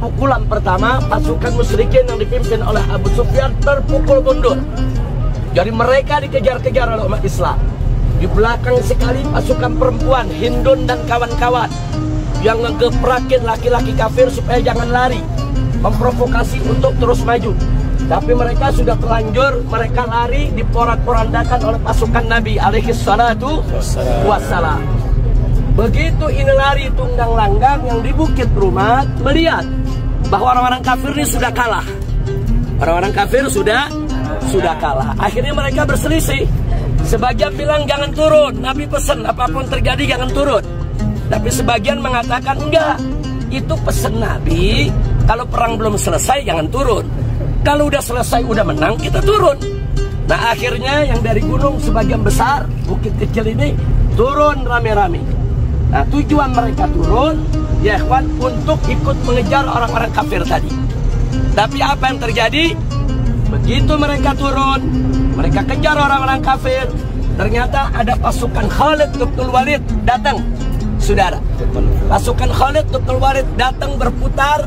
pukulan pertama, pasukan musyrikin yang dipimpin oleh Abu Sufyan terpukul mundur. Jadi mereka dikejar-kejar oleh umat Islam. Di belakang sekali pasukan perempuan Hindun dan kawan-kawan yang ngegeprakin laki-laki kafir supaya jangan lari, memprovokasi untuk terus maju. Tapi mereka sudah terlanjur, mereka lari diporak-porandakan oleh pasukan Nabi alaihi salatu wassalam. Begitu ini lari tunggang langgang, yang di Bukit Rumat melihat bahwa orang-orang kafir ini sudah kalah. Orang-orang kafir sudah kalah. Akhirnya mereka berselisih. Sebagian bilang jangan turun, Nabi pesan apapun terjadi jangan turun. Tapi sebagian mengatakan enggak, itu pesan Nabi, kalau perang belum selesai jangan turun. Kalau udah selesai, udah menang, kita turun. Nah akhirnya yang dari gunung sebagian besar, bukit kecil ini turun rame-rame. Nah tujuan mereka turun, ya ikhwan, untuk ikut mengejar orang-orang kafir tadi. Tapi apa yang terjadi? Begitu mereka turun, mereka kejar orang-orang kafir, ternyata ada pasukan Khalid bin Walid datang. Saudara, pasukan Khalid bin Walid datang berputar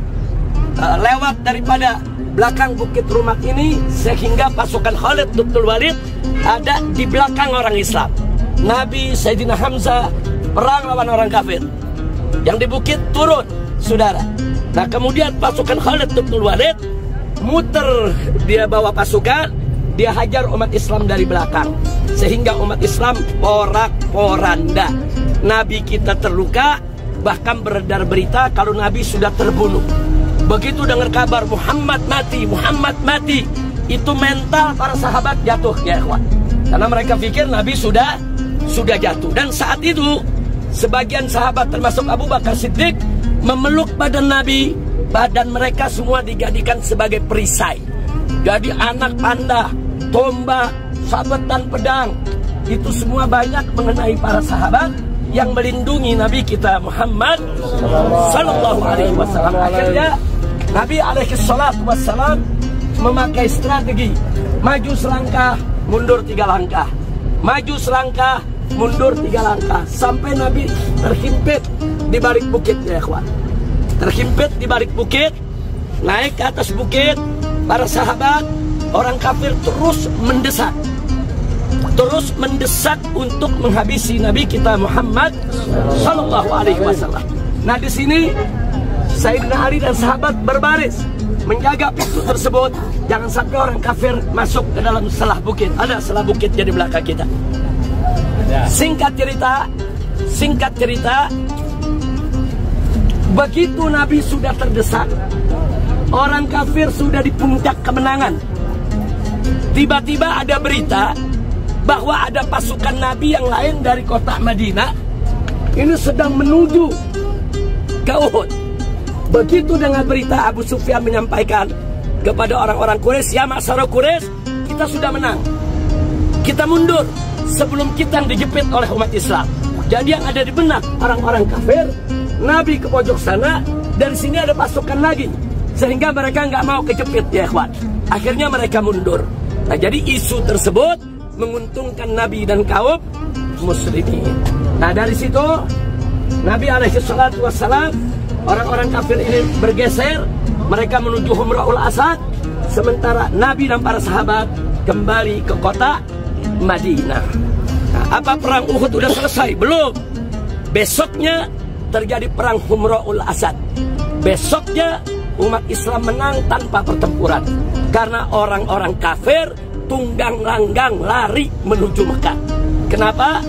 lewat daripada belakang Bukit Rumat ini, sehingga pasukan Khalid bin Walid ada di belakang orang Islam. Nabi Sayyidina Hamzah perang lawan orang kafir. Yang di bukit turun, saudara. Nah kemudian pasukan Khalid bin Walid muter, dia bawa pasukan, dia hajar umat Islam dari belakang, sehingga umat Islam porak-poranda. Nabi kita terluka, bahkan beredar berita kalau Nabi sudah terbunuh. Begitu dengar kabar Muhammad mati, itu mental para sahabat jatuh, ya ikhwan. Karena mereka pikir Nabi sudah jatuh. Dan saat itu sebagian sahabat termasuk Abu Bakar Siddiq memeluk badan Nabi. Badan mereka semua dijadikan sebagai perisai. Jadi anak panah, tombak, sabetan pedang, itu semua banyak mengenai para sahabat yang melindungi Nabi kita Muhammad sallallahu alaihi wasallam. Akhirnya Nabi alaihi salatu wassalam memakai strategi maju selangkah, mundur 3 langkah, maju selangkah, mundur 3 langkah, sampai Nabi terhimpit di balik bukit, ya ikhwan. Terhimpit di balik bukit, naik ke atas bukit, para sahabat orang kafir terus mendesak untuk menghabisi Nabi kita Muhammad sallallahu alaihi wasallam. Nah di sini Sayyidina Ali dan sahabat berbaris menjaga pintu tersebut, jangan sampai orang kafir masuk ke dalam selah bukit. Ada selah bukit di belakang kita. Singkat cerita, begitu Nabi sudah terdesak, orang kafir sudah di puncak kemenangan, tiba-tiba ada berita bahwa ada pasukan Nabi yang lain dari kota Madinah ini sedang menuju ke Uhud. Begitu dengan berita, Abu Sufyan menyampaikan kepada orang-orang Quraisy, ya masyarakat Quraisy, kita sudah menang, kita mundur sebelum kita dijepit oleh umat Islam. Jadi yang ada di benak orang-orang kafir, Nabi ke pojok sana, dari sini ada pasukan lagi, sehingga mereka nggak mau kejepit, ya ikhwan. Akhirnya mereka mundur. Nah jadi isu tersebut menguntungkan Nabi dan kaum musyrikin. Nah dari situ Nabi alaihi salatu wassalam, orang-orang kafir ini bergeser, mereka menuju Humra'ul Asad, sementara Nabi dan para sahabat kembali ke kota Madinah. Nah, apa perang Uhud sudah selesai? Belum. Besoknya terjadi perang Humra'ul Asad. Besoknya umat Islam menang tanpa pertempuran, karena orang-orang kafir tunggang langgang lari menuju Mekah. Kenapa?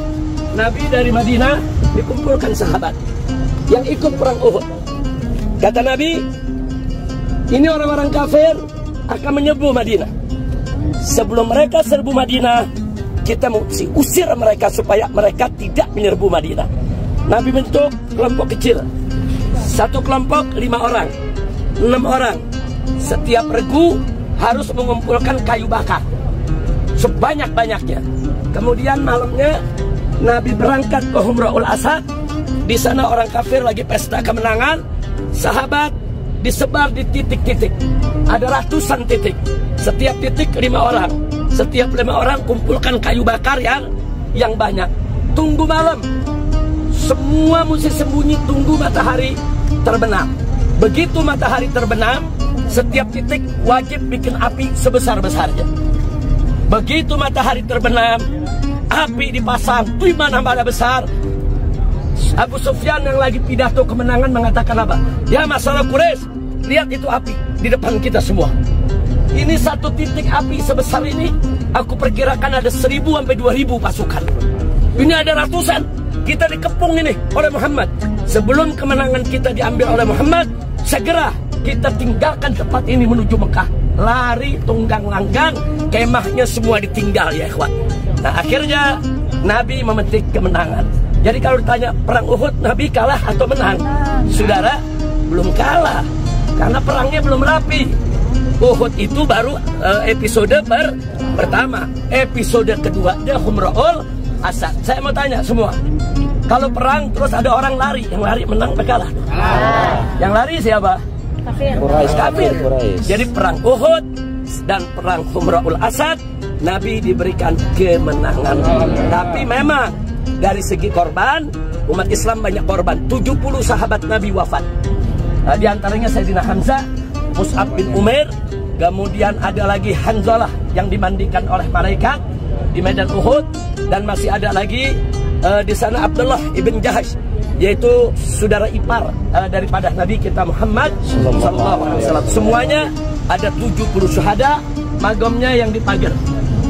Nabi dari Madinah dikumpulkan sahabat yang ikut perang Uhud. Kata Nabi, ini orang-orang kafir akan menyerbu Madinah. Sebelum mereka serbu Madinah, kita mesti usir mereka supaya mereka tidak menyerbu Madinah. Nabi bentuk kelompok kecil. Satu kelompok 5 orang, 6 orang. Setiap regu harus mengumpulkan kayu bakar sebanyak-banyaknya. Kemudian malamnya Nabi berangkat ke Humra'ul Asad. Di sana orang kafir lagi pesta kemenangan. Sahabat disebar di titik-titik. Ada ratusan titik. Setiap titik 5 orang. Setiap 5 orang kumpulkan kayu bakar yang banyak. Tunggu malam. Semua mesti sembunyi, tunggu matahari terbenam. Begitu matahari terbenam, setiap titik wajib bikin api sebesar-besarnya. Begitu matahari terbenam, api dipasang, di mana-mana besar. Abu Sufyan yang lagi pidato kemenangan mengatakan apa? Ya masalah Quraisy, lihat itu api di depan kita semua. Ini satu titik api sebesar ini, aku perkirakan ada 1000 sampai 2000 pasukan. Ini ada ratusan. Kita dikepung ini oleh Muhammad. Sebelum kemenangan kita diambil oleh Muhammad, segera kita tinggalkan tempat ini menuju Mekah. Lari tunggang langgang, kemahnya semua ditinggal ya ikhwan. Nah akhirnya Nabi memetik kemenangan. Jadi kalau ditanya perang Uhud Nabi kalah atau menang? Saudara, belum kalah. Karena perangnya belum rapi. Uhud itu baru episode pertama. Episode keduanya Humra'ul Asad. Saya mau tanya semua, kalau perang terus ada orang lari, yang lari menang atau kalah? Yang lari siapa? Kafir. Jadi perang Uhud dan perang Humra'ul Asad, Nabi diberikan kemenangan. Tapi memang dari segi korban, umat Islam banyak korban. 70 sahabat Nabi wafat. Di antaranya Sayyidina Hamzah, Mus'ab bin Umair, kemudian ada lagi Hanzalah yang dimandikan oleh malaikat di medan Uhud, dan masih ada lagi di sana Abdullah ibn Jahash, yaitu saudara ipar daripada Nabi kita Muhammad sallallahu alaihi wasallam. Semuanya ada 70 syuhada, magamnya yang di pagar.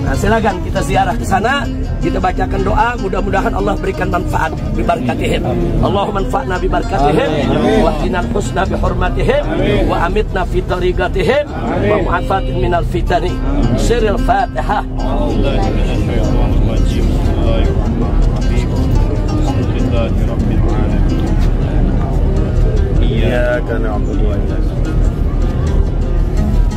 Nah, silakan kita ziarah ke sana, kita bacakan doa, mudah-mudahan Allah berikan manfaat bibarakatihim. Allahumma anfa'na bibarakatihim wa qinal husna bihurmatihim wa amitna fi tariqatihim wa mu'afatin minal fitani. Sirril Fatihah.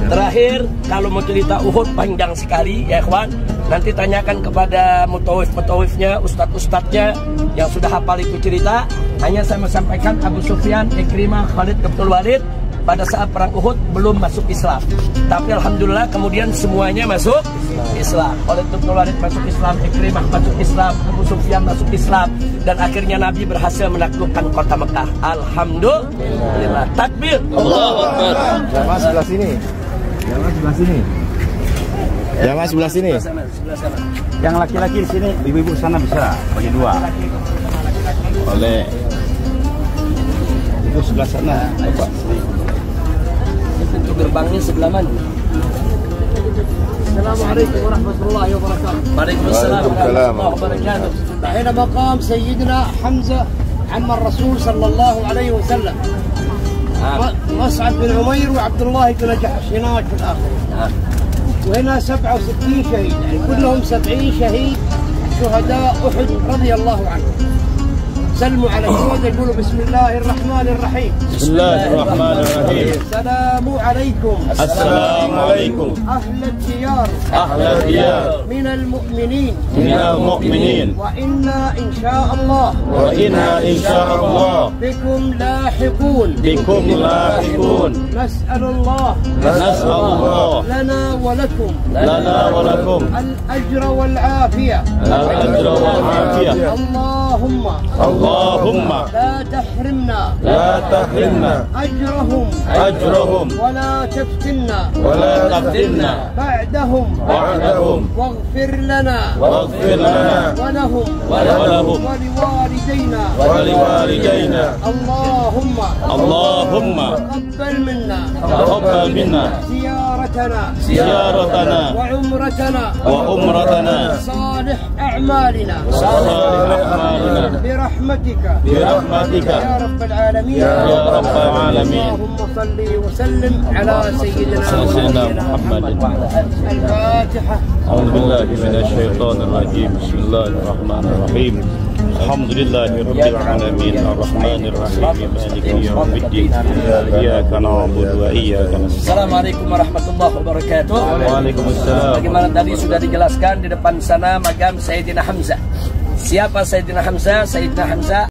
Terakhir, kalau mau cerita Uhud panjang sekali ya ikhwan. Nanti tanyakan kepada mutawif-mutawifnya, ustadz-ustadznya yang sudah hafal itu cerita. Hanya saya mau sampaikan Abu Sufyan, Ikrimah, Khalid, Abdul Walid pada saat perang Uhud belum masuk Islam. Tapi alhamdulillah kemudian semuanya masuk Islam. Khalid, Abdul Walid masuk Islam, Ikrimah masuk Islam, Abu Sufyan masuk Islam, dan akhirnya Nabi berhasil menaklukkan kota Mekah. Alhamdulillah. Takbir. Allahu Akbar. Jamaah sebelah sini. Jamaah sebelah sini. Jamaah sebelah sini. Yang laki-laki di sini, ibu-ibu sana bisa bagi dua. Oleh itu sebelah sana, Bapak. Pintu gerbangnya sebelah mana? Assalamualaikum warahmatullahi wabarakatuh. Waalaikumsalam warahmatullahi wabarakatuh. هنا مقام سيدنا حمزة عم الرسول صلى الله عليه وسلم. مصعب بن عمير وعبد الله بن جحش هناك في الآخر. وهنا 67 شهيد، يعني كلهم 70 شهيد شهداء أحد رضي الله عنهم. سلموا على الشهداء، يقولوا بسم الله الرحمن الرحيم. بسم الله الرحمن الرحيم. السلام عليكم. السلام عليكم. أهل الديار. أهل الديار. من المؤمنين. من المؤمنين. وإنا إن شاء الله. وإنا إن شاء الله. بكم لاحقون. بكم لاحقون. نسأل الله. نسأل الله. لنا ولكم. لنا ولكم. الأجر والعافية. الأجر والعافية. اللهم. اللهم لا تحرمنا. لا تحرمنا أجرهم. أجرهم. ولا تفتنا. ولا تفتنا بعدهم. بعدهم. واغفر لنا. واغفر لنا ولهم. ولهم. ولوالدينا. ولوالدينا. اللهم. اللهم تقبل منا. تقبل منا زيارتنا. زيارتنا وعمرتنا. وعمرتنا. صالح أعمالنا. صالح أعمالنا برحمتك. برحمتك يا رب العالمين. يا رب العالمين. اللهم صل وسلم على سيدنا محمد. الفاتحة. أعوذ بالله من الشيطان الرجيم. بسم الله الرحمن الرحيم. الحمد لله رب العالمين الرحمن الرحيم مالك يوم الدين إياك نعبد وإياك نستعين. Assalamualaikum warahmatullahi wabarakatuh. Waalaikumsalam. Bagaimana tadi sudah dijelaskan di depan sana makam Sayyidina Hamzah. Siapa Sayyidina Hamzah? Sayyidina Hamzah